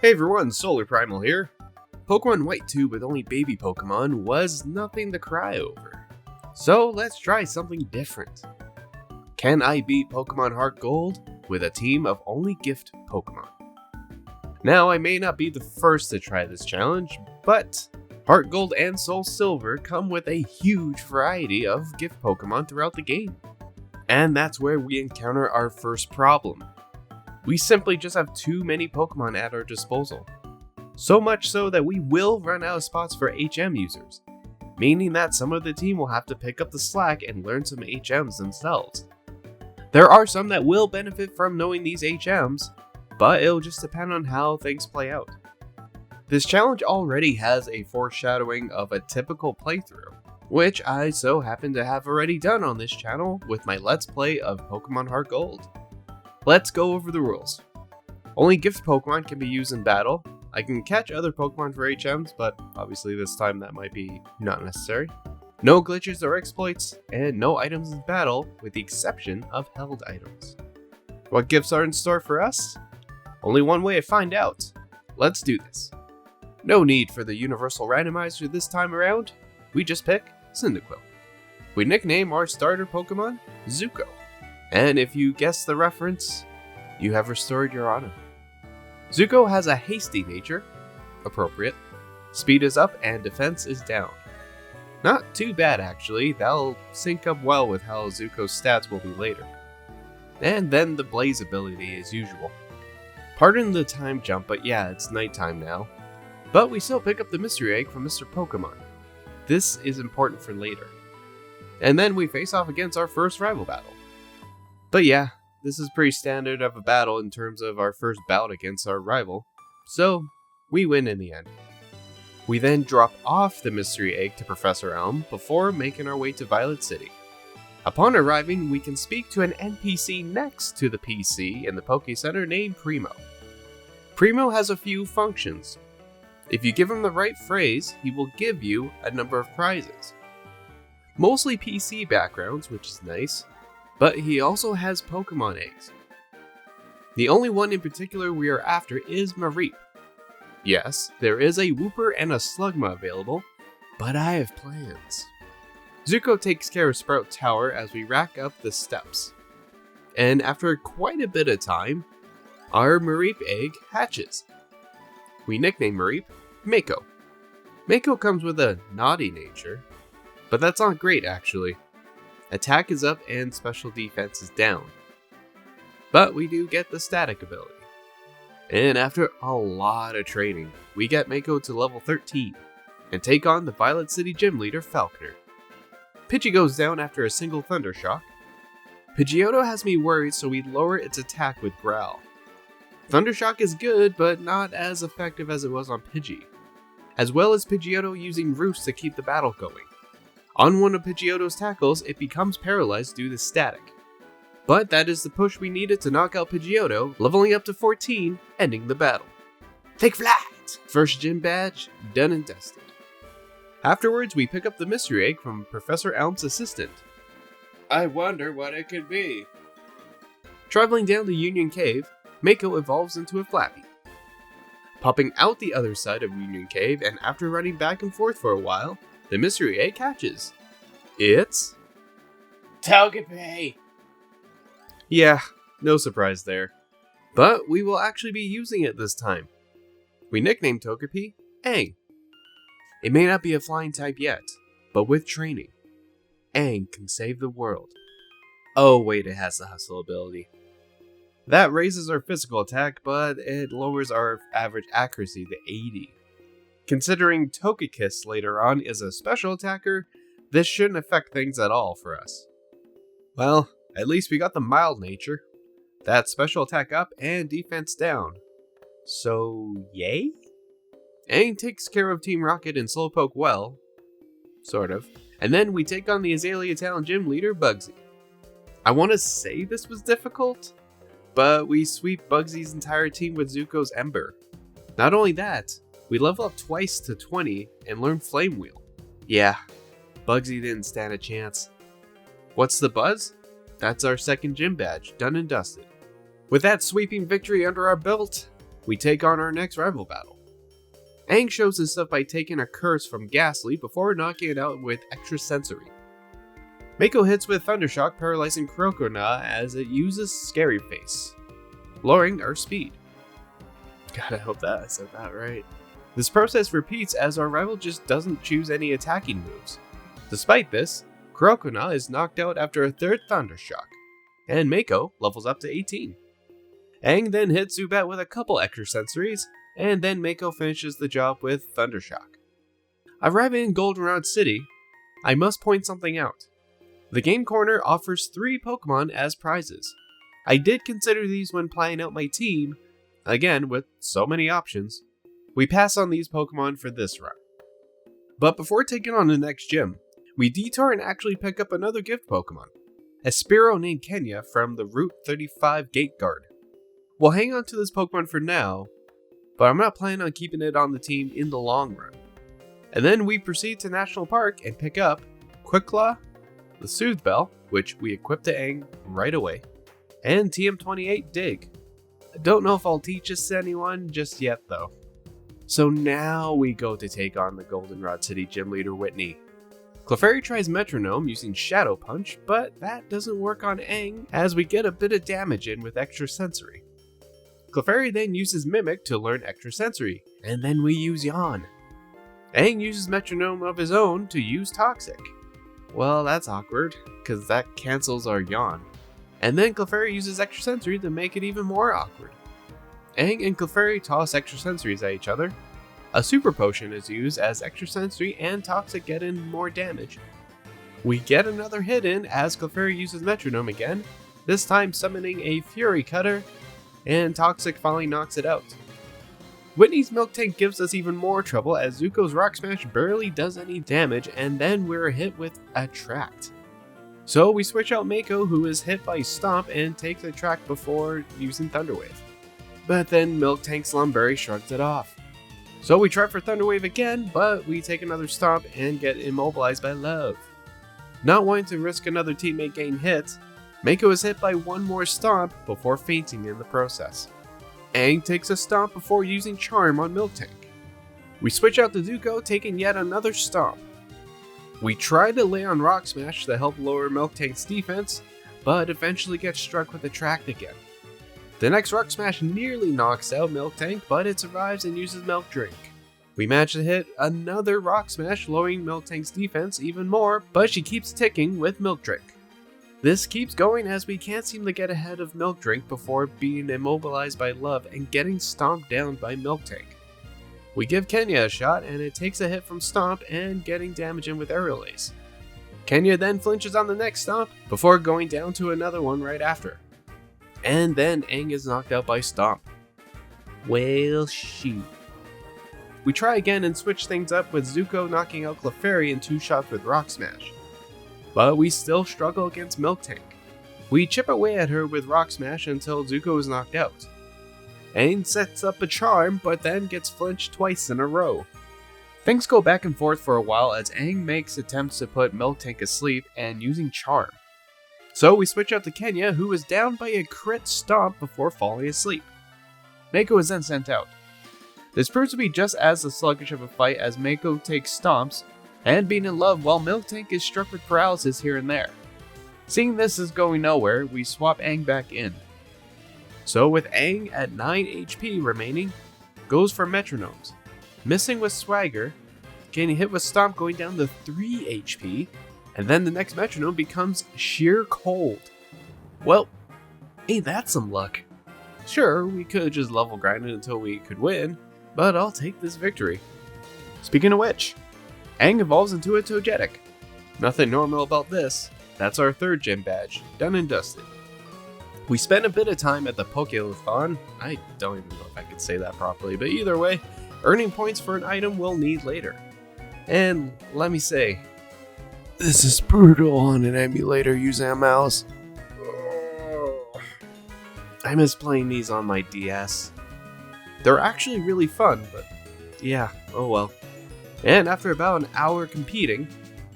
Hey everyone, SolarPrimal here. Pokemon White 2 with only baby Pokemon was nothing to cry over. So let's try something different. Can I beat Pokemon HeartGold with a team of only gift Pokemon? Now I may not be the first to try this challenge, but HeartGold and Soul Silver come with a huge variety of gift Pokemon throughout the game. And that's where we encounter our first problem. We simply just have too many Pokemon at our disposal. So much so that we will run out of spots for HM users, meaning that some of the team will have to pick up the slack and learn some HMs themselves. There are some that will benefit from knowing these HMs, but it'll just depend on how things play out. This challenge already has a foreshadowing of a typical playthrough, which I so happen to have already done on this channel with my Let's Play of Pokemon HeartGold. Let's go over the rules. Only gift Pokemon can be used in battle. I can catch other Pokemon for HMs, but obviously this time that might be not necessary. No glitches or exploits, and no items in battle with the exception of held items. What gifts are in store for us? Only one way to find out. Let's do this. No need for the universal randomizer this time around. We just pick Cyndaquil. We nickname our starter Pokemon Zuko. And if you guess the reference, you have restored your honor. Zuko has a hasty nature, appropriate. Speed is up and defense is down. Not too bad actually, that'll sync up well with how Zuko's stats will be later. And then the Blaze ability as usual. Pardon the time jump, but yeah, it's nighttime now. But we still pick up the mystery egg from Mr. Pokemon. This is important for later. And then we face off against our first rival battle. But yeah, this is pretty standard of a battle in terms of our first bout against our rival, so we win in the end. We then drop off the mystery egg to Professor Elm before making our way to Violet City. Upon arriving, we can speak to an NPC next to the PC in the Poke Center named Primo. Primo has a few functions. If you give him the right phrase, he will give you a number of prizes. Mostly PC backgrounds, which is nice. But he also has Pokemon eggs. The only one in particular we are after is Mareep. Yes, there is a Wooper and a Slugma available, but I have plans. Zuko takes care of Sprout Tower as we rack up the steps. And after quite a bit of time, our Mareep egg hatches. We nickname Mareep Mako. Mako comes with a naughty nature, but that's not great actually. Attack is up and special defense is down. But we do get the static ability. And after a lot of training, we get Mako to level 13 and take on the Violet City Gym Leader Falconer. Pidgey goes down after a single Thunder Shock. Pidgeotto has me worried, so we lower its attack with Growl. Thunder Shock is good, but not as effective as it was on Pidgey, as well as Pidgeotto using Roost to keep the battle going. On one of Pidgeotto's tackles, it becomes paralyzed due to static. But that is the push we needed to knock out Pidgeotto, leveling up to 14, ending the battle. Take flight! First gym badge, done and dusted. Afterwards, we pick up the mystery egg from Professor Elm's assistant. I wonder what it could be. Traveling down the Union Cave, Mako evolves into a Flappy. Popping out the other side of Union Cave, and after running back and forth for a while, the mystery egg catches. It's Togepi! Yeah, no surprise there. But we will actually be using it this time. We nicknamed Togepi Aang. It may not be a flying type yet, but with training, Aang can save the world. Oh wait, it has the hustle ability. That raises our physical attack, but it lowers our average accuracy to 80. Considering Togekiss later on is a special attacker, this shouldn't affect things at all for us. Well, at least we got the mild nature. That's special attack up and defense down. So, yay? Aang takes care of Team Rocket and Slowpoke well. Sort of. And then we take on the Azalea Town Gym Leader, Bugsy. I want to say this was difficult, but we sweep Bugsy's entire team with Zuko's Ember. Not only that, we level up twice to 20 and learn Flame Wheel. Yeah, Bugsy didn't stand a chance. What's the buzz? That's our second gym badge, done and dusted. With that sweeping victory under our belt, we take on our next rival battle. Aang shows his stuff by taking a curse from Ghastly before knocking it out with extra sensory. Mako hits with Thundershock, paralyzing Crocona as it uses Scary Face, lowering our speed. God, I hope that I said that right. This process repeats as our rival just doesn't choose any attacking moves. Despite this, Crocona is knocked out after a third Thundershock, and Mako levels up to 18. Aang then hits Zubat with a couple extra sensories, and then Mako finishes the job with Thundershock. Arriving in Goldenrod City, I must point something out. The Game Corner offers 3 Pokemon as prizes. I did consider these when planning out my team. Again, with so many options, we pass on these Pokemon for this run. But before taking on the next gym, we detour and actually pick up another gift Pokemon, a Spearow named Kenya from the Route 35 Gate Guard. We'll hang on to this Pokemon for now, but I'm not planning on keeping it on the team in the long run. And then we proceed to National Park and pick up Quickclaw, the Soothe Bell, which we equip to Aang right away, and TM28 Dig. I don't know if I'll teach this to anyone just yet though. So now we go to take on the Goldenrod City Gym Leader Whitney. Clefairy tries Metronome using Shadow Punch, but that doesn't work on Aang as we get a bit of damage in with extra sensory. Clefairy then uses Mimic to learn extra sensory, and then we use Yawn. Aang uses Metronome of his own to use Toxic. Well, that's awkward, because that cancels our Yawn. And then Clefairy uses extra sensory to make it even more awkward. Aang and Clefairy toss extra sensories at each other. A super potion is used as extra sensory and Toxic get in more damage. We get another hit in as Clefairy uses Metronome again, this time summoning a Fury Cutter, and Toxic finally knocks it out. Whitney's Miltank gives us even more trouble as Zuko's Rock Smash barely does any damage, and then we're hit with Attract. So we switch out Mako, who is hit by Stomp and takes Attract before using Thunder Wave. But then Miltank Slumberry shrugs it off. So we try for Thunder Wave again, but we take another Stomp and get immobilized by Love. Not wanting to risk another teammate getting hit, Mako is hit by one more Stomp before fainting in the process. Aang takes a Stomp before using Charm on Miltank. We switch out to Zuko, taking yet another Stomp. We try to lay on Rock Smash to help lower Miltank's defense, but eventually get struck with Attract again. The next Rock Smash nearly knocks out Miltank, but it survives and uses Milk Drink. We manage to hit another Rock Smash, lowering Miltank's defense even more, but she keeps ticking with Milk Drink. This keeps going as we can't seem to get ahead of Milk Drink before being immobilized by Love and getting stomped down by Miltank. We give Kenya a shot and it takes a hit from Stomp and getting damage in with Aerial Ace. Kenya then flinches on the next Stomp before going down to another one right after. And then Aang is knocked out by Stomp. Well, shoot. We try again and switch things up with Zuko knocking out Clefairy in 2 shots with Rock Smash. But we still struggle against Miltank. We chip away at her with Rock Smash until Zuko is knocked out. Aang sets up a Charm, but then gets flinched twice in a row. Things go back and forth for a while as Aang makes attempts to put Miltank asleep and using Charm. So we switch out to Kenya, who is down by a crit Stomp before falling asleep. Mako is then sent out. This proves to be just as sluggish of a fight as Mako takes Stomps, and being in love while Miltank is struck with paralysis here and there. Seeing this is going nowhere, we swap Aang back in. So with Aang at 9 HP remaining, goes for Metronomes. Missing with Swagger, getting hit with Stomp going down to 3 HP, and then the next Metronome becomes Sheer Cold. Well, ain't that some luck? Sure, we could just level grind it until we could win, but I'll take this victory. Speaking of which, Aang evolves into a Togetic. Nothing normal about this. That's our 3rd gym badge, done and dusted. We spent a bit of time at the Pokélathon. I don't even know if I could say that properly, but either way, earning points for an item we'll need later. And let me say, this is brutal on an emulator using a mouse. I miss playing these on my DS. They're actually really fun, but yeah, oh well. And after about an hour competing,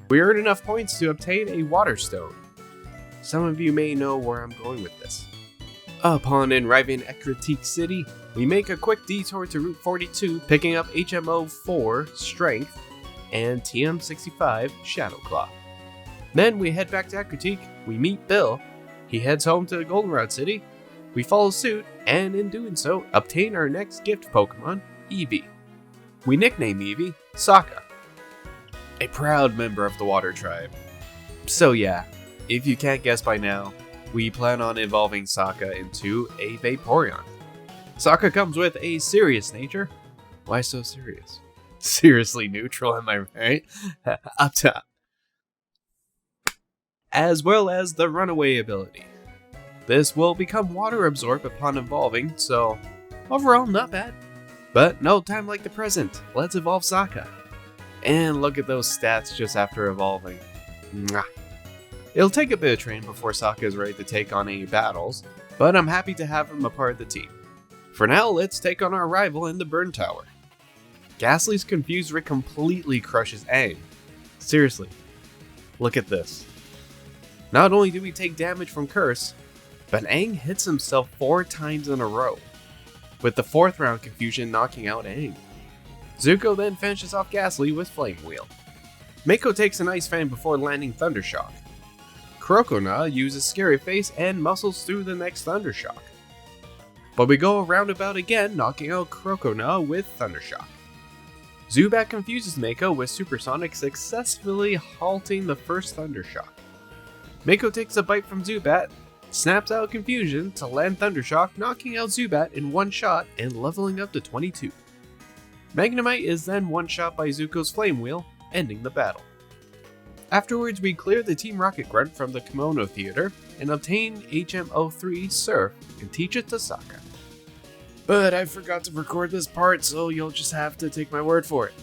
we earned enough points to obtain a Water Stone. Some of you may know where I'm going with this. Upon arriving at Critique City, We make a quick detour to Route 42, picking up HMO 4 Strength and TM65 Shadow Claw. Then we head back to Akritique, we meet Bill, he heads home to Goldenrod City, we follow suit, and in doing so, obtain our next gift Pokemon, Eevee. We nickname Eevee Sokka, a proud member of the Water Tribe. So yeah, if you can't guess by now, we plan on evolving Sokka into a Vaporeon. Sokka comes with a serious nature. Why so serious? Seriously neutral, am I right? Up top. As well as the runaway ability. This will become water absorb upon evolving, so overall not bad. But no time like the present, let's evolve Sokka. And look at those stats just after evolving. Mwah. It'll take a bit of training before Sokka is ready to take on any battles, but I'm happy to have him a part of the team. For now, let's take on our rival in the Burn Tower. Ghastly's Confused Rig completely crushes Aang. Seriously, look at this. Not only do we take damage from Curse, but Aang hits himself 4 times in a row, with the 4th round Confusion knocking out Aang. Zuko then finishes off Ghastly with Flame Wheel. Mako takes an Ice Fan before landing Thundershock. Crocona uses Scary Face and muscles through the next Thundershock. But we go roundabout again, knocking out Crocona with Thundershock. Zubat confuses Mako with Supersonic, successfully halting the first Thundershock. Mako takes a bite from Zubat, snaps out Confusion to land Thundershock, knocking out Zubat in one shot and leveling up to 22. Magnemite is then one-shot by Zuko's Flame Wheel, ending the battle. Afterwards, we clear the Team Rocket Grunt from the Kimono Theater and obtain HM03 Surf and teach it to Sokka. But I forgot to record this part, so you'll just have to take my word for it.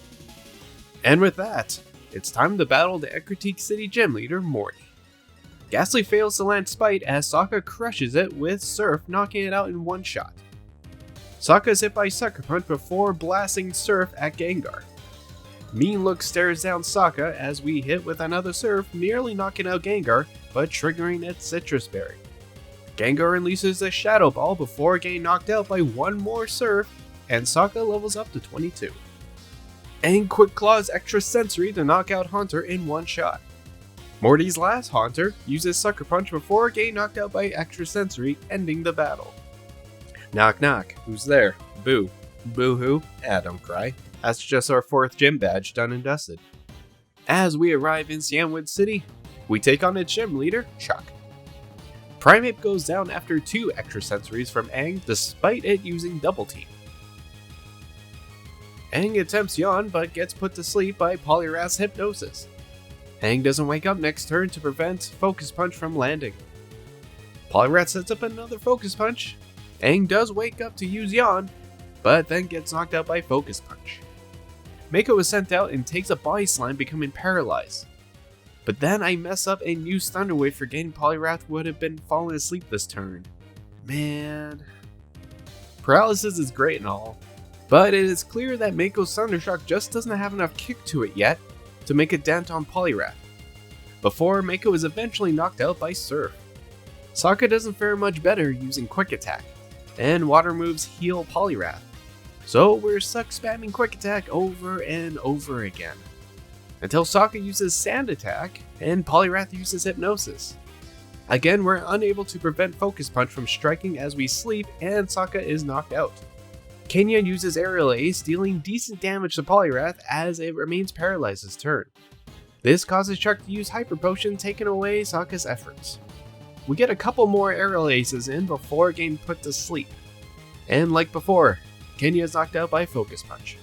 And with that, it's time to battle the Akritique City Gym Leader, Morty. Ghastly fails to land Spite as Sokka crushes it with Surf, knocking it out in one shot. Sokka is hit by Sucker Punch before blasting Surf at Gengar. Mean Look stares down Sokka as we hit with another Surf, nearly knocking out Gengar, but triggering its Citrus Berry. Gengar releases a Shadow Ball before getting knocked out by one more Surf, and Sokka levels up to 22. And Quick Claw's Extra Sensory to knock out Haunter in one shot. Morty's last Haunter uses Sucker Punch before getting knocked out by Extra Sensory, ending the battle. Knock knock, who's there? Boo. Boo-hoo? Don't cry. That's just our 4th gym badge done and dusted. As we arrive in Cianwood City, we take on its gym leader, Chuck. Primeape goes down after 2 extra sensories from Aang despite it using Double Team. Aang attempts Yawn but gets put to sleep by Poliwrath's Hypnosis. Aang doesn't wake up next turn to prevent Focus Punch from landing. Poliwrath sets up another Focus Punch. Aang does wake up to use Yawn, but then gets knocked out by Focus Punch. Mako is sent out and takes a Body Slime, becoming paralyzed. But then I mess up and use Thunder Wave, forgetting Poliwrath would have been falling asleep this turn. Man. Paralysis is great and all, but it is clear that Mako's Thundershock just doesn't have enough kick to it yet to make a dent on Poliwrath, before Mako is eventually knocked out by Surf. Sokka doesn't fare much better using Quick Attack, and water moves heal Poliwrath, so we're stuck spamming Quick Attack over and over again. Until Sokka uses Sand Attack, and Poliwrath uses Hypnosis. Again, we're unable to prevent Focus Punch from striking as we sleep, and Sokka is knocked out. Kenya uses Aerial Ace, dealing decent damage to Poliwrath as it remains paralyzed this turn. This causes Chuck to use Hyper Potion, taking away Sokka's efforts. We get a couple more Aerial Aces in before getting put to sleep. And like before, Kenya is knocked out by Focus Punch.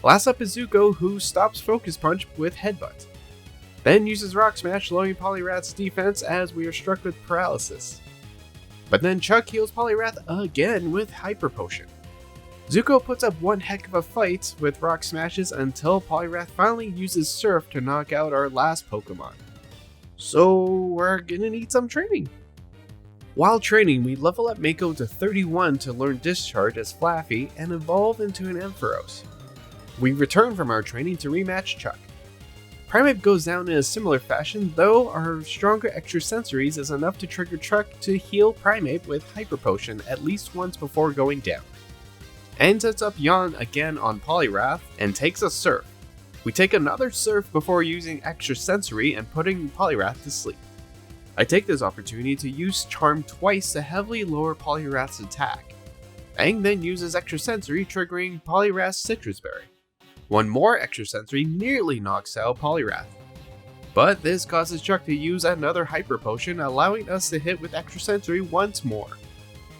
Last up is Zuko, who stops Focus Punch with Headbutt. Then uses Rock Smash, lowering Poliwrath's defense as we are struck with paralysis. But then Chuck heals Poliwrath again with Hyper Potion. Zuko puts up one heck of a fight with Rock Smashes until Poliwrath finally uses Surf to knock out our last Pokemon. So we're gonna need some training. While training, we level up Mako to 31 to learn Discharge as Flaffy and evolve into an Ampharos. We return from our training to rematch Chuck. Primeape goes down in a similar fashion, though our stronger extra sensories is enough to trigger Chuck to heal Primeape with Hyper Potion at least once before going down. Aang sets up Yawn again on Poliwrath and takes a Surf. We take another Surf before using Extra Sensory and putting Poliwrath to sleep. I take this opportunity to use Charm twice to heavily lower Poliwrath's attack. Aang then uses Extra Sensory, triggering Poliwrath's Citrus Berry. One more Extra Sensory nearly knocks out Poliwrath, but this causes Chuck to use another Hyper Potion, allowing us to hit with Extra Sensory once more.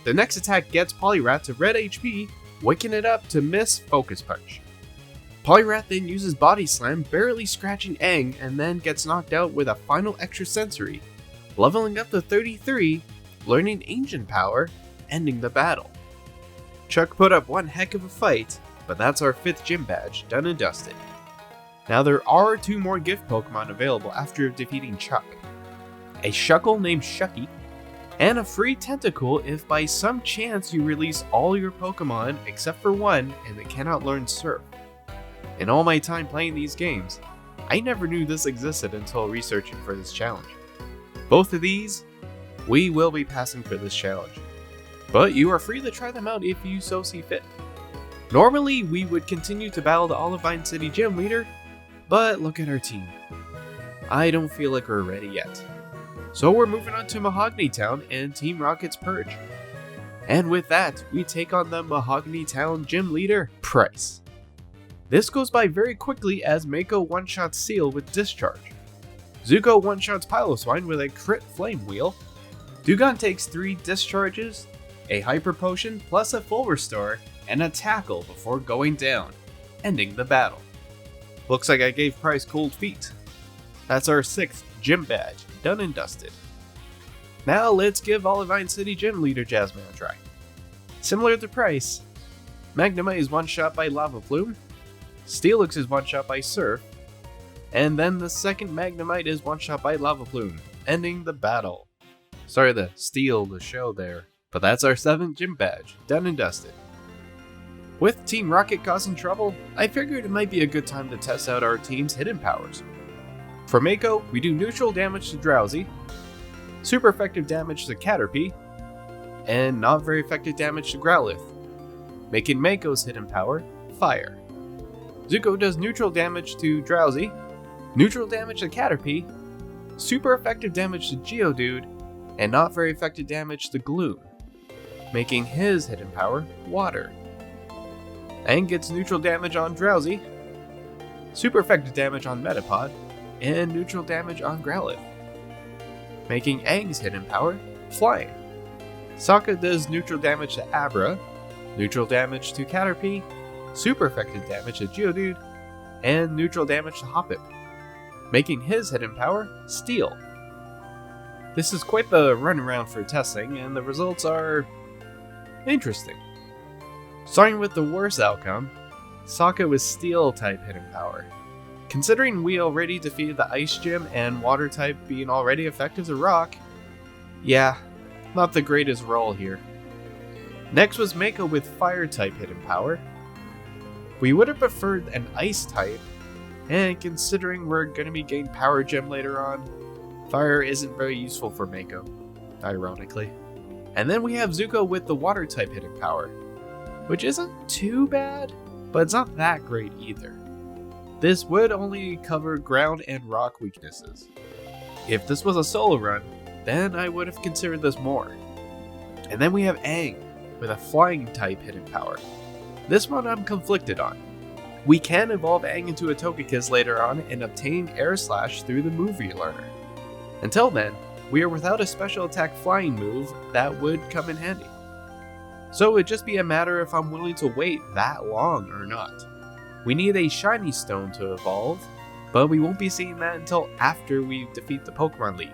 The next attack gets Poliwrath to red HP, waking it up to miss Focus Punch. Poliwrath then uses Body Slam, barely scratching Aang, and then gets knocked out with a final Extra Sensory, leveling up to 33, learning Ancient Power, ending the battle. Chuck put up one heck of a fight, but that's our 5th gym badge, done and dusted. Now there are 2 more gift Pokemon available after defeating Chuck. A Shuckle named Shucky, and a free Tentacool if by some chance you release all your Pokemon except for one and it cannot learn Surf. In all my time playing these games, I never knew this existed until researching for this challenge. Both of these, we will be passing for this challenge, but you are free to try them out if you so see fit. Normally, we would continue to battle the Olivine City Gym Leader, but look at our team. I don't feel like we're ready yet. So we're moving on to Mahogany Town and Team Rocket's Purge. And with that, we take on the Mahogany Town Gym Leader, Price. This goes by very quickly as Mako one-shots Seal with Discharge. Zuko one-shots Piloswine with a crit Flame Wheel. Dugong takes 3 discharges, a Hyper Potion plus a full restore, and a Tackle before going down, ending the battle. Looks like I gave Price cold feet. That's our 6th gym badge, done and dusted. Now let's give Olivine City Gym Leader Jasmine a try. Similar to Price, Magnemite is one-shot by Lava Plume, Steelix is one-shot by Surf, and then the second Magnemite is one-shot by Lava Plume, ending the battle. Sorry to steal the show there, but that's our 7th gym badge, done and dusted. With Team Rocket causing trouble, I figured it might be a good time to test out our team's hidden powers. For Mako, we do neutral damage to Drowsy, super effective damage to Caterpie, and not very effective damage to Growlithe, making Mako's hidden power Fire. Zuko does neutral damage to Drowsy, neutral damage to Caterpie, super effective damage to Geodude, and not very effective damage to Gloom, making his hidden power Water. Aang gets neutral damage on Drowsy, super effective damage on Metapod, and neutral damage on Growlithe, making Aang's hidden power Flying. Sokka does neutral damage to Abra, neutral damage to Caterpie, super effective damage to Geodude, and neutral damage to Hoppip, making his hidden power Steel. This is quite the runaround for testing, and the results are interesting. Starting with the worst outcome, Sokka with Steel type hidden power. Considering we already defeated the Ice Gym and Water type being already effective to Rock, yeah, not the greatest roll here. Next was Mako with Fire type hidden power. We would have preferred an Ice type, and considering we're going to be getting Power Gem later on, Fire isn't very useful for Mako, ironically. And then we have Zuko with the Water type hidden power, which isn't too bad, but it's not that great either. This would only cover ground and rock weaknesses. If this was a solo run, then I would have considered this more. And then we have Aang with a Flying type hidden power. This one I'm conflicted on. We can evolve Aang into a Togekiss later on and obtain Air Slash through the move relearner. Until then, we are without a special attack flying move that would come in handy. So it'd just be a matter if I'm willing to wait that long or not. We need a shiny stone to evolve, but we won't be seeing that until after we defeat the Pokemon League.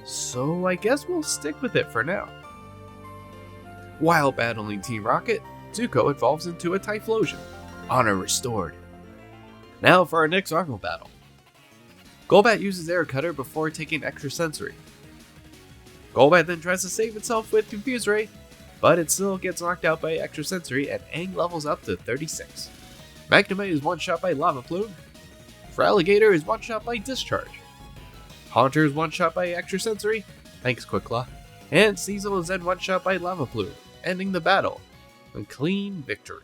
So I guess we'll stick with it for now. While battling Team Rocket, Zuko evolves into a Typhlosion. Honor restored. Now for our next rival battle. Golbat uses Air Cutter before taking Extra Sensory. Golbat then tries to save itself with Confuse Ray, but it still gets knocked out by Extra Sensory and Aang levels up to 36. Magnemite is one-shot by Lava Plume. Feraligatr is one-shot by Discharge. Haunter is one-shot by Extra Sensory, thanks Quick Claw. And Cecil is then one-shot by Lava Plume, ending the battle. A clean victory.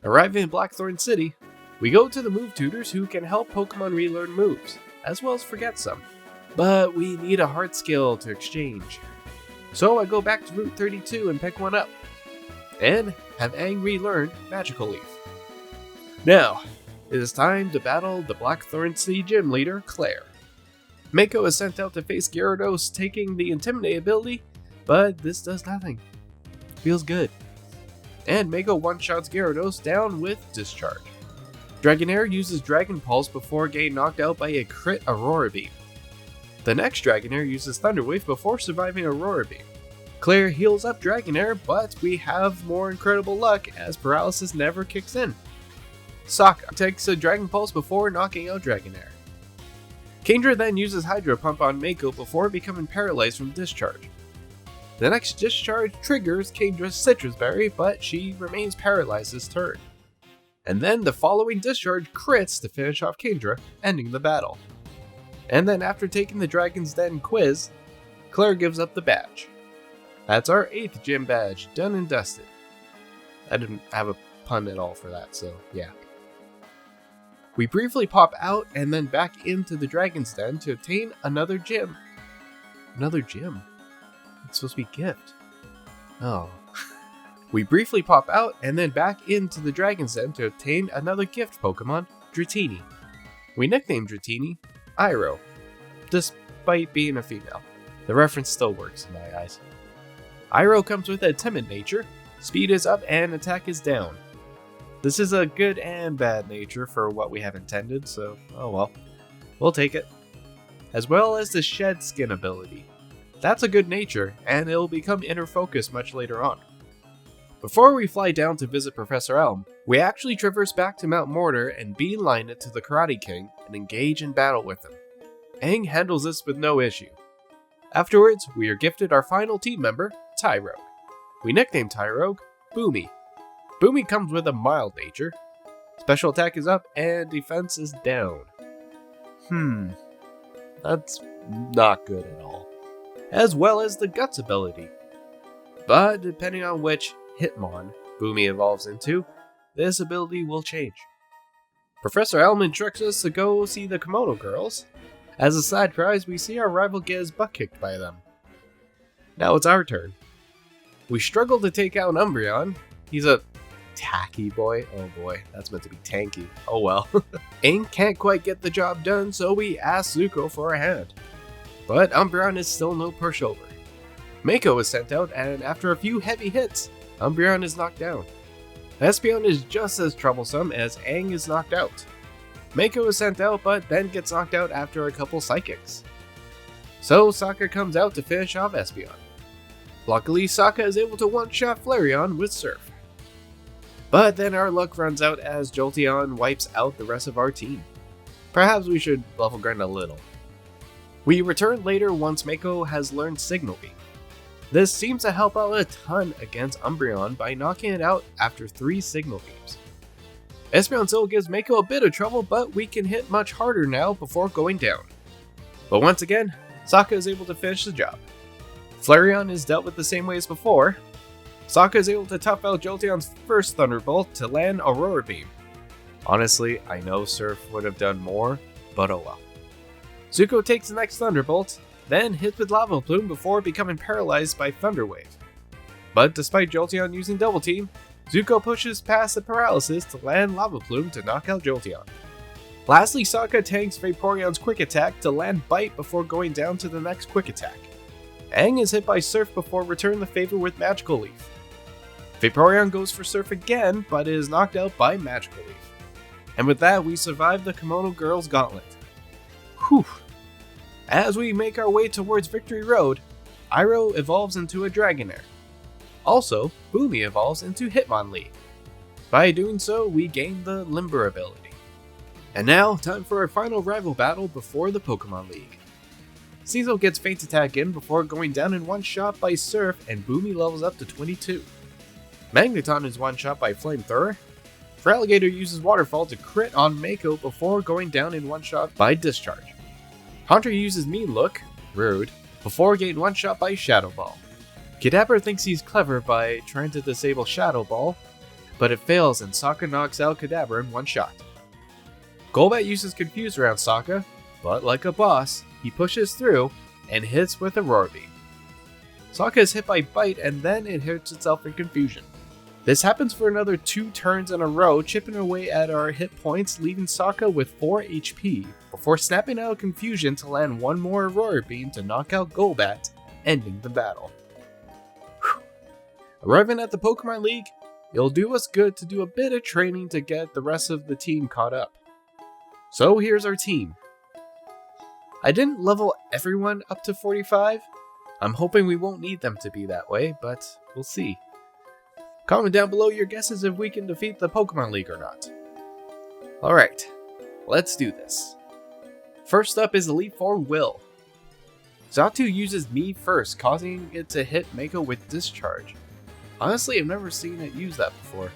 Arriving in Blackthorn City, we go to the move tutors who can help Pokemon relearn moves, as well as forget some. But we need a heart skill to exchange. So I go back to Route 32 and pick one up, and have Aang relearn Magical Leaf. Now, it is time to battle the Blackthorn City gym leader, Claire. Mako is sent out to face Gyarados, taking the Intimidate ability, but this does nothing. Feels good. And Mako one-shots Gyarados down with Discharge. Dragonair uses Dragon Pulse before getting knocked out by a crit Aurora Beam. The next Dragonair uses Thunder Wave before surviving Aurora Beam. Claire heals up Dragonair, but we have more incredible luck as Paralysis never kicks in. Sokka takes a Dragon Pulse before knocking out Dragonair. Kingdra then uses Hydro Pump on Mako before becoming paralyzed from Discharge. The next Discharge triggers Kingdra's Citrus Berry, but she remains paralyzed this turn. And then the following Discharge crits to finish off Kingdra, ending the battle. And then after taking the Dragon's Den quiz, Claire gives up the badge. That's our 8th gym badge, done and dusted. I didn't have a pun at all for that, so yeah. We briefly pop out and then back into the Dragon's Den to obtain another gym. Another gym? It's supposed to be gift. Oh. We briefly pop out and then back into the Dragon's Den to obtain another gift Pokemon, Dratini. We nicknamed Dratini Iroh, despite being a female. The reference still works in my eyes. Iroh comes with a timid nature, speed is up and attack is down. This is a good and bad nature for what we have intended, so oh well. We'll take it. As well as the Shed Skin ability. That's a good nature, and it'll become inner focus much later on. Before we fly down to visit Professor Elm, we actually traverse back to Mount Mortar and beeline it to the Karate King and engage in battle with him. Aang handles this with no issue. Afterwards, we are gifted our final team member, Tyrogue. We nicknamed Tyrogue Boomy. Boomy comes with a mild nature. Special attack is up and defense is down. That's not good at all. As well as the Guts ability. But depending on which Hitmon Boomy evolves into, this ability will change. Professor Elm instructs us to go see the Kimono Girls. As a side prize, we see our rival get his butt kicked by them. Now it's our turn. We struggle to take out Umbreon. He's a tacky boy. Oh boy, that's meant to be tanky. Oh well. Aang can't quite get the job done, so we ask Zuko for a hand. But Umbreon is still no pushover. Mako is sent out, and after a few heavy hits, Umbreon is knocked down. Espeon is just as troublesome as Aang is knocked out. Mako is sent out, but then gets knocked out after a couple psychics. So Sokka comes out to finish off Espeon. Luckily, Sokka is able to one-shot Flareon with Surf. But then our luck runs out as Jolteon wipes out the rest of our team. Perhaps we should level grind a little. We return later once Mako has learned Signal Beam. This seems to help out a ton against Umbreon by knocking it out after 3 Signal Beams. Espeon still gives Mako a bit of trouble, but we can hit much harder now before going down. But once again, Sokka is able to finish the job. Flareon is dealt with the same way as before. Sokka is able to tough out Jolteon's first Thunderbolt to land Aurora Beam. Honestly, I know Surf would have done more, but oh well. Zuko takes the next Thunderbolt, then hits with Lava Plume before becoming paralyzed by Thunder Wave. But despite Jolteon using Double Team, Zuko pushes past the paralysis to land Lava Plume to knock out Jolteon. Lastly, Sokka tanks Vaporeon's Quick Attack to land Bite before going down to the next Quick Attack. Aang is hit by Surf before returning the favor with Magical Leaf. Vaporeon goes for Surf again, but is knocked out by Magical Leaf. And with that, we survive the Kimono Girls Gauntlet. Whew. As we make our way towards Victory Road, Iroh evolves into a Dragonair. Also, Boomy evolves into Hitmonlee. By doing so, we gain the Limber ability. And now, time for our final rival battle before the Pokemon League. Cecil gets Faint Attack in before going down in one shot by Surf, and Boomy levels up to 22. Magneton is one shot by Flamethrower. Feraligatr uses Waterfall to crit on Mako before going down in one shot by Discharge. Haunter uses Mean Look, rude, before getting one shot by Shadow Ball. Kadabra thinks he's clever by trying to disable Shadow Ball, but it fails and Sokka knocks out Kadabra in one shot. Golbat uses Confuse around Sokka, but like a boss, he pushes through and hits with a Roar Beam. Sokka is hit by Bite and then it hits itself in Confusion. This happens for another 2 turns in a row, chipping away at our hit points, leaving Sokka with 4 HP, before snapping out of Confusion to land one more Roar Beam to knock out Golbat, ending the battle. Whew. Arriving at the Pokemon League, it'll do us good to do a bit of training to get the rest of the team caught up. So here's our team. I didn't level everyone up to 45. I'm hoping we won't need them to be that way, but we'll see. Comment down below your guesses if we can defeat the Pokemon League or not. Alright, let's do this. First up is Elite Four Will. Johto uses me first, causing it to hit Mako with Discharge. Honestly, I've never seen it use that before.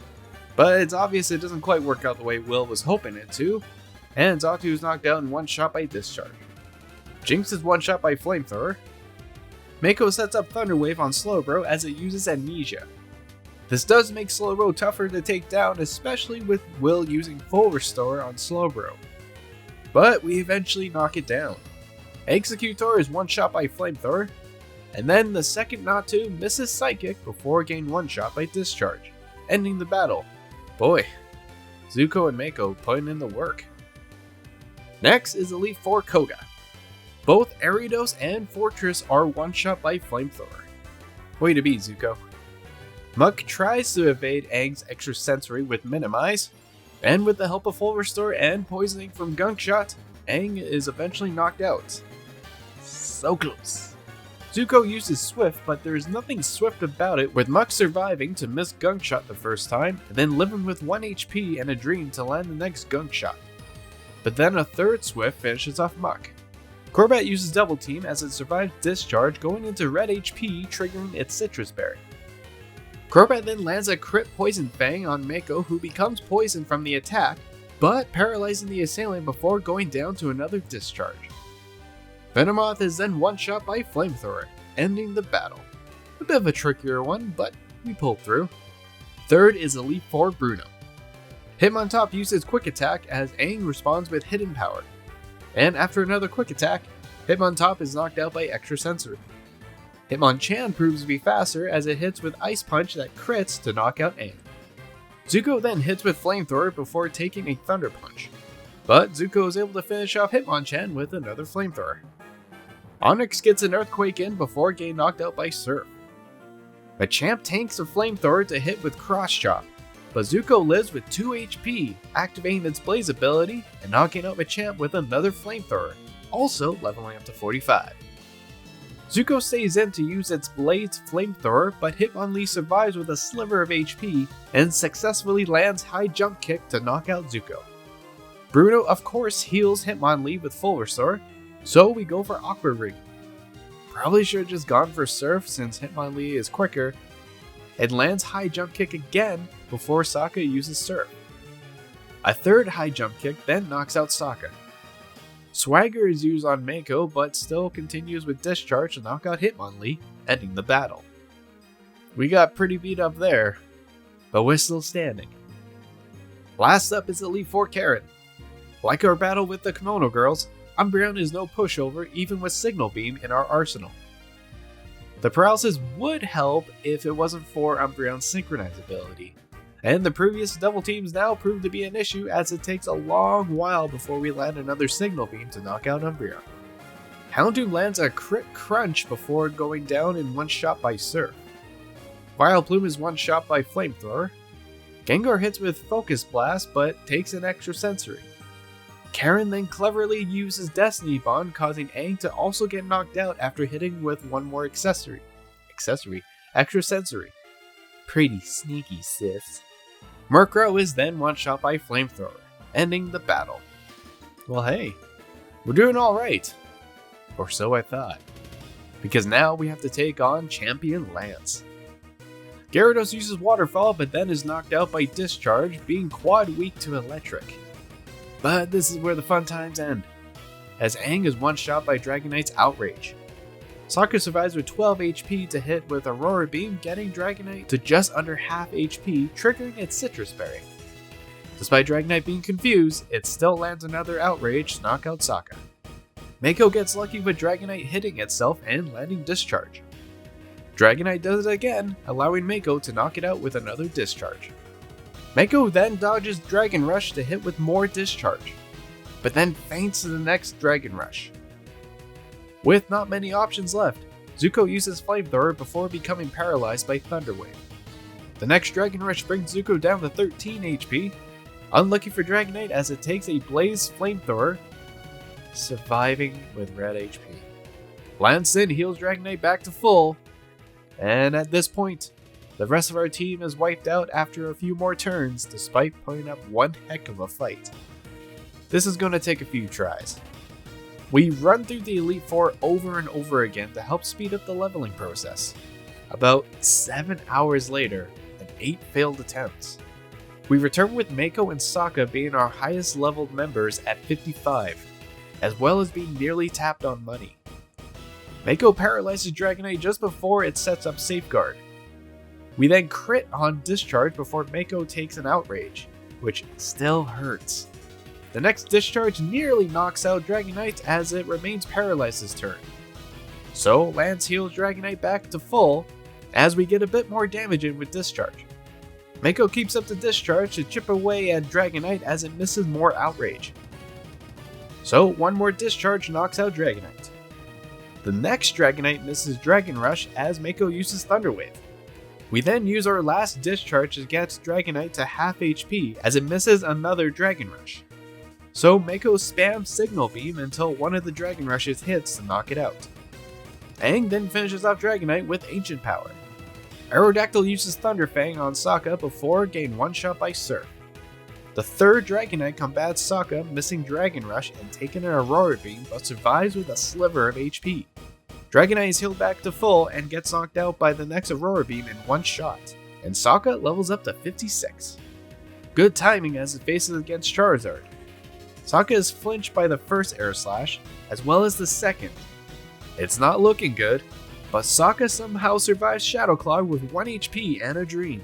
But it's obvious it doesn't quite work out the way Will was hoping it to, and Johto is knocked out in one shot by Discharge. Jinx is one shot by Flamethrower. Mako sets up Thunder Wave on Slowbro as it uses Amnesia. This does make Slowbro tougher to take down, especially with Will using Full Restore on Slowbro. But we eventually knock it down. Executor is one shot by Flamethrower, and then the second not to misses Psychic before getting one shot by Discharge, ending the battle. Boy, Zuko and Mako putting in the work. Next is Elite Four Koga. Both Ariados and Fortress are one shot by Flamethrower. Way to be, Zuko. Muck tries to evade Aang's Extrasensory with Minimize, and with the help of Full Restore and poisoning from Gunk Shot, Aang is eventually knocked out. So close. Zuko uses Swift, but there is nothing swift about it, with Muck surviving to miss Gunk Shot the first time, and then living with 1 HP and a dream to land the next Gunk Shot. But then a third Swift finishes off Muck. Crobat uses Double Team as it survives Discharge, going into red HP, triggering its Citrus Berry. Crobat then lands a crit Poison Fang on Mako, who becomes poisoned from the attack, but paralyzing the assailant before going down to another Discharge. Venomoth is then one shot by Flamethrower, ending the battle. A bit of a trickier one, but we pulled through. Third is Elite Four Bruno. Hitmontop uses Quick Attack as Aang responds with Hidden Power, and after another Quick Attack, Hitmontop is knocked out by Extrasensory. Hitmonchan proves to be faster as it hits with Ice Punch that crits to knock out Aang. Zuko then hits with Flamethrower before taking a Thunder Punch, but Zuko is able to finish off Hitmonchan with another Flamethrower. Onyx gets an Earthquake in before getting knocked out by Surf. Machamp tanks a Flamethrower to hit with Cross Chop, but Zuko lives with 2 HP, activating its Blaze ability and knocking out Machamp with another Flamethrower, also leveling up to 45. Zuko stays in to use its Blade's Flamethrower, but Hitmonlee survives with a sliver of HP and successfully lands High Jump Kick to knock out Zuko. Bruno of course heals Hitmonlee with Full Restore, so we go for Aqua Ring. Probably should have just gone for Surf since Hitmonlee is quicker, and lands High Jump Kick again before Sokka uses Surf. A third High Jump Kick then knocks out Sokka. Swagger is used on Mako, but still continues with Discharge to knock out Hitmonlee, ending the battle. We got pretty beat up there, but we're still standing. Last up is Elite Four Karen. Like our battle with the Kimono Girls, Umbreon is no pushover even with Signal Beam in our arsenal. The paralysis would help if it wasn't for Umbreon's Synchronize ability, and the previous double teams now prove to be an issue as it takes a long while before we land another Signal Beam to knock out Umbreon. Houndoom lands a Crit Crunch before going down in one shot by Surf. Vileplume is one shot by Flamethrower. Gengar hits with Focus Blast but takes an Extrasensory. Karen then cleverly uses Destiny Bond, causing Aang to also get knocked out after hitting with one more Extrasensory. Pretty sneaky, sis. Murkrow is then one shot by Flamethrower, ending the battle. Well hey, we're doing alright. Or so I thought. Because now we have to take on Champion Lance. Gyarados uses Waterfall but then is knocked out by Discharge, being quad weak to Electric. But this is where the fun times end, as Aang is one shot by Dragonite's Outrage. Sokka survives with 12 HP to hit with Aurora Beam, getting Dragonite to just under half HP, triggering its Citrus Berry. Despite Dragonite being confused, it still lands another Outrage to knock out Sokka. Mako gets lucky with Dragonite hitting itself and landing Discharge. Dragonite does it again, allowing Mako to knock it out with another Discharge. Mako then dodges Dragon Rush to hit with more Discharge, but then feints to the next Dragon Rush. With not many options left, Zuko uses Flamethrower before becoming paralyzed by Thunder Wave. The next Dragon Rush brings Zuko down to 13 HP, unlucky for Dragonite as it takes a Blaze Flamethrower, surviving with red HP. Lanston heals Dragonite back to full, and at this point, the rest of our team is wiped out after a few more turns despite putting up one heck of a fight. This is going to take a few tries. We run through the Elite Four over and over again to help speed up the leveling process. About 7 hours later, and 8 failed attempts. We return with Mako and Sokka being our highest leveled members at 55, as well as being nearly tapped on money. Mako paralyzes Dragonite just before it sets up Safeguard. We then crit on Discharge before Mako takes an Outrage, which still hurts. The next Discharge nearly knocks out Dragonite as it remains paralyzed this turn. So Lance heals Dragonite back to full as we get a bit more damage in with Discharge. Mako keeps up the Discharge to chip away at Dragonite as it misses more Outrage. So one more Discharge knocks out Dragonite. The next Dragonite misses Dragon Rush as Mako uses Thunder Wave. We then use our last Discharge to get Dragonite to half HP as it misses another Dragon Rush. So Mako spams Signal Beam until one of the Dragon Rushes hits to knock it out. Aang then finishes off Dragonite with Ancient Power. Aerodactyl uses Thunder Fang on Sokka before getting one-shot by Surf. The third Dragonite combats Sokka, missing Dragon Rush and taking an Aurora Beam, but survives with a sliver of HP. Dragonite is healed back to full and gets knocked out by the next Aurora Beam in one shot, and Sokka levels up to 56. Good timing as it faces against Charizard. Sokka is flinched by the first Air Slash, as well as the second. It's not looking good, but Sokka somehow survives Shadow Claw with 1 HP and a Dream.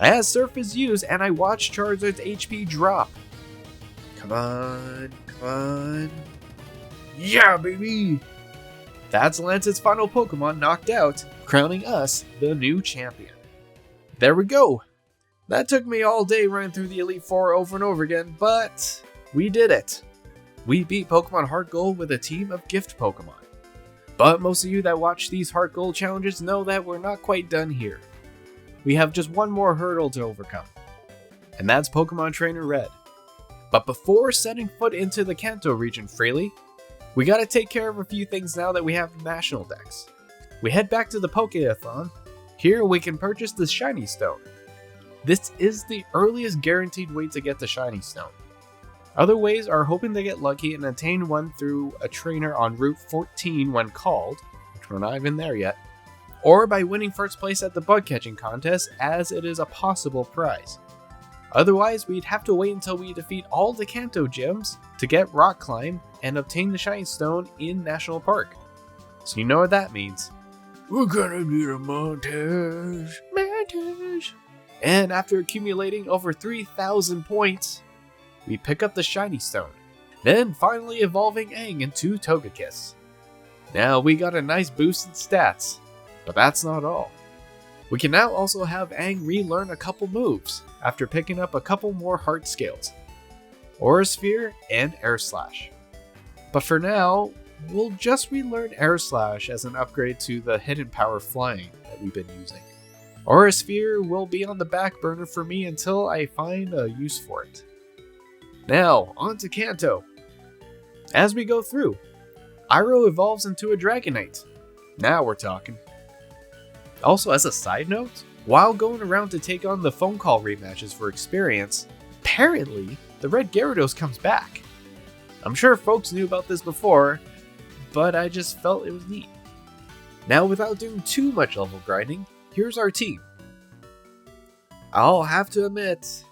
As Surf is used and I watch Charizard's HP drop. Come on, come on. Yeah, baby! That's Lance's final Pokemon knocked out, crowning us the new champion. There we go. That took me all day running through the Elite Four over and over again, but we did it. We beat Pokemon HeartGold with a team of gift Pokemon. But most of you that watch these HeartGold challenges know that we're not quite done here. We have just one more hurdle to overcome, and that's Pokemon Trainer Red. But before setting foot into the Kanto region freely, we gotta take care of a few things now that we have national decks. We head back to the Pokeathon. Here we can purchase the Shiny Stone. This is the earliest guaranteed way to get the Shiny Stone. Other ways are hoping to get lucky and attain one through a trainer on Route 14 when called, which we're not even there yet, or by winning first place at the bug catching contest, as it is a possible prize. Otherwise, we'd have to wait until we defeat all the Kanto gyms to get Rock Climb and obtain the Shiny Stone in National Park. So you know what that means. We're gonna need a montage. And after accumulating over 3,000 points, we pick up the Shiny Stone, then finally evolving Aang into Togekiss. Now we got a nice boost in stats, but that's not all. We can now also have Aang relearn a couple moves after picking up a couple more heart scales, Aura Sphere and Air Slash. But for now, we'll just relearn Air Slash as an upgrade to the hidden power flying that we've been using. Aura Sphere will be on the back burner for me until I find a use for it. Now, on to Kanto. As we go through, Iroh evolves into a Dragonite. Now we're talking. Also, as a side note, while going around to take on the phone call rematches for experience, apparently the Red Gyarados comes back. I'm sure folks knew about this before, but I just felt it was neat. Now, without doing too much level grinding, here's our team. I'll have to admit,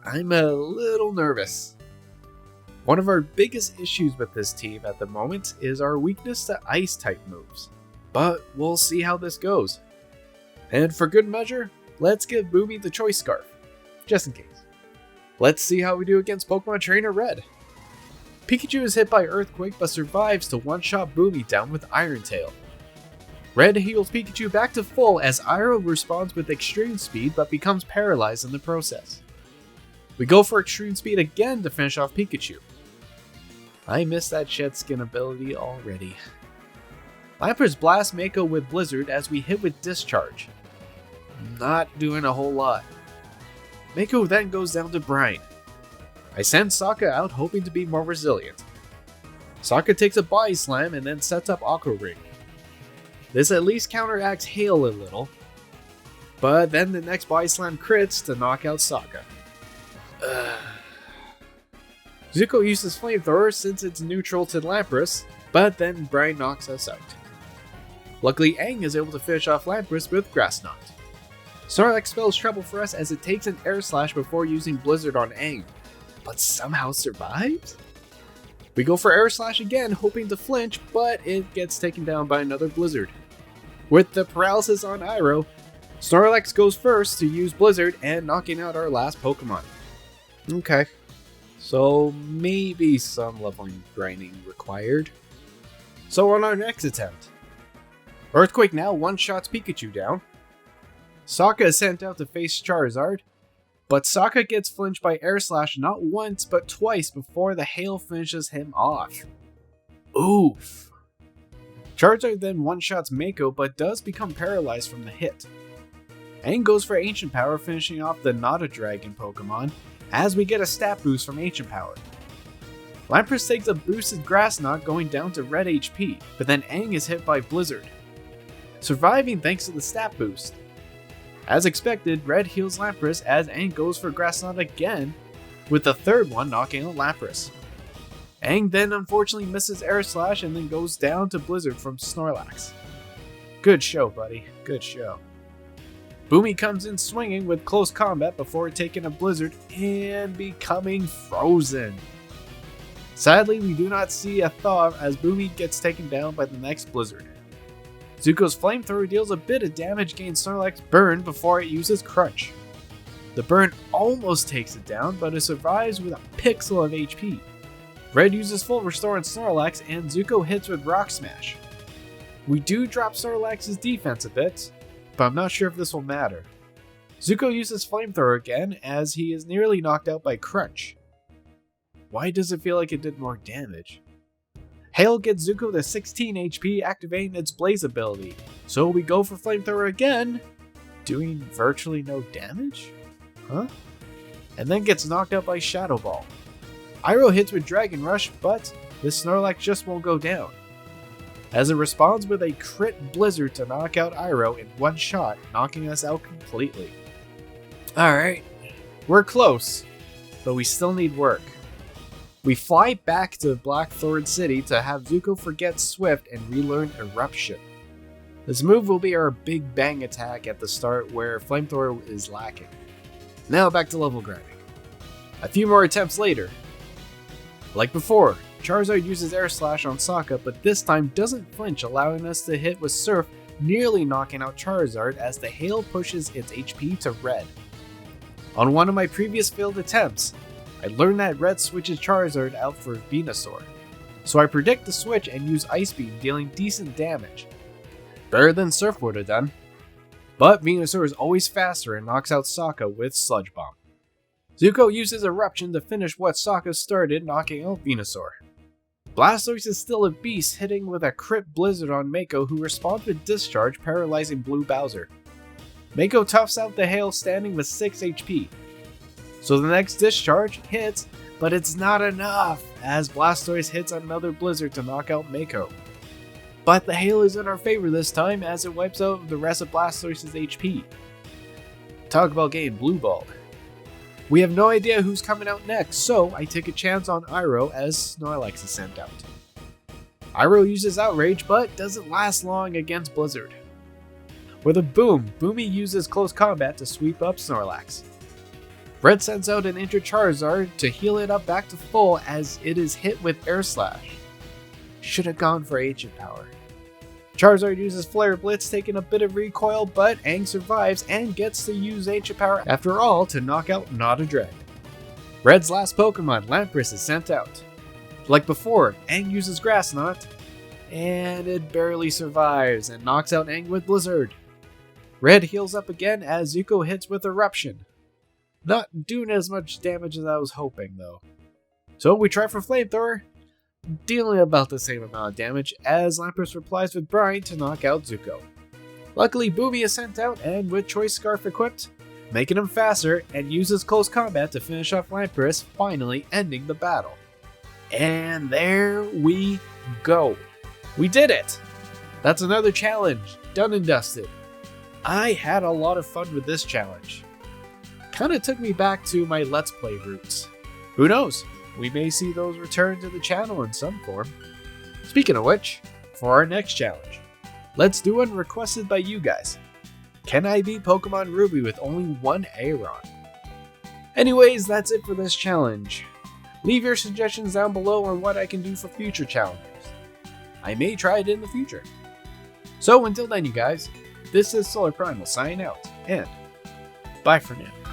I'm a little nervous. One of our biggest issues with this team at the moment is our weakness to Ice-type moves. but we'll see how this goes. And for good measure, let's give Boomy the Choice Scarf, just in case. Let's see how we do against Pokemon Trainer Red. Pikachu is hit by Earthquake but survives to one-shot Boomy down with Iron Tail. Red heals Pikachu back to full as Iroh responds with Extreme Speed but becomes paralyzed in the process. We go for Extreme Speed again to finish off Pikachu. I missed that Shed Skin ability already. Lapras blasts Mako with Blizzard as we hit with Discharge. Not doing a whole lot. Mako then goes down to Brine. I send Sokka out hoping to be more resilient. Sokka takes a Body Slam and then sets up Aqua Ring. This at least counteracts Hail a little, but then the next Body Slam crits to knock out Sokka. Zuko uses Flamethrower since it's neutral to Lapras, but then Brine knocks us out. Luckily, Aang is able to finish off Lapras with Grass Knot. Snorlax spells trouble for us as it takes an Air Slash before using Blizzard on Aang, but somehow survives? We go for Air Slash again, hoping to flinch, but it gets taken down by another Blizzard. With the paralysis on Iroh, Snorlax goes first to use Blizzard and knocking out our last Pokemon. Okay, so maybe some leveling grinding required. So on our next attempt, Earthquake now one-shots Pikachu down. Sokka is sent out to face Charizard, but Sokka gets flinched by Air Slash not once but twice before the Hail finishes him off. Oof. Charizard then one-shots Mako but does become paralyzed from the hit. Aang goes for Ancient Power, finishing off the Not a Dragon Pokemon as we get a stat boost from Ancient Power. Lapras takes a boosted Grass Knot going down to red HP, but then Aang is hit by Blizzard, surviving thanks to the stat boost. As expected, Red heals Lapras as Aang goes for Grass Knot again, with the third one knocking out Lapras. Aang then unfortunately misses Air Slash and then goes down to Blizzard from Snorlax. Good show, buddy. Good show. Boomy comes in swinging with close combat before taking a Blizzard and becoming frozen. Sadly, we do not see a thaw as Boomy gets taken down by the next Blizzard. Zuko's Flamethrower deals a bit of damage against Snorlax burn before it uses Crunch. The burn almost takes it down, but it survives with a pixel of HP. Red uses Full Restore on Snorlax and Zuko hits with Rock Smash. We do drop Snorlax's defense a bit, but I'm not sure if this will matter. Zuko uses Flamethrower again as he is nearly knocked out by Crunch. Why does it feel like it did more damage? Hail gets Zuko to 16 HP, activating its Blaze ability, so we go for Flamethrower again, doing virtually no damage? Huh? And then gets knocked out by Shadow Ball. Iroh hits with Dragon Rush, but this Snorlax just won't go down, as it responds with a crit Blizzard to knock out Iroh in one shot, knocking us out completely. Alright, we're close, but we still need work. We fly back to Blackthorn City to have Zuko forget Swift and relearn Eruption. This move will be our big bang attack at the start where Flamethrower is lacking. Now back to level grinding. A few more attempts later. Like before, Charizard uses Air Slash on Sokka, but this time doesn't flinch, allowing us to hit with Surf, nearly knocking out Charizard as the Hail pushes its HP to red. On one of my previous failed attempts, I learned that Red switches Charizard out for Venusaur, so I predict the switch and use Ice Beam, dealing decent damage. Better than Surf would have done, but Venusaur is always faster and knocks out Sokka with Sludge Bomb. Zuko uses Eruption to finish what Sokka started, knocking out Venusaur. Blastoise is still a beast, hitting with a crit Blizzard on Mako, who responds with Discharge, paralyzing Blue Bowser. Mako toughs out the Hail, standing with 6 HP. So the next Discharge hits, but it's not enough, as Blastoise hits another Blizzard to knock out Mako. But the Hail is in our favor this time, as it wipes out the rest of Blastoise's HP. Talk about getting blue balled. We have no idea who's coming out next, so I take a chance on Iroh as Snorlax is sent out. Iroh uses Outrage, but doesn't last long against Blizzard. With a boom, Boomy uses Close Combat to sweep up Snorlax. Red sends out an injured Charizard to heal it up back to full as it is hit with Air Slash. Should have gone for Ancient Power. Charizard uses Flare Blitz, taking a bit of recoil, but Aang survives and gets to use Ancient Power after all to knock out Not a Dread. Red's last Pokemon, Lapras, is sent out. Like before, Aang uses Grass Knot, and it barely survives and knocks out Aang with Blizzard. Red heals up again as Zuko hits with Eruption. Not doing as much damage as I was hoping though. So we try for Flamethrower, dealing about the same amount of damage as Lapras replies with Brine to knock out Zuko. Luckily Boomy is sent out and with Choice Scarf equipped, making him faster and uses Close Combat to finish off Lapras, finally ending the battle. And there we go. We did it! That's another challenge, done and dusted. I had a lot of fun with this challenge. Kinda took me back to my Let's Play roots. Who knows? We may see those return to the channel in some form. Speaking of which, for our next challenge, let's do one requested by you guys. Can I beat Pokemon Ruby with only one Aeron? Anyways, that's it for this challenge. Leave your suggestions down below on what I can do for future challenges. I may try it in the future. So until then you guys, this is SolarPrimal signing out, and bye for now.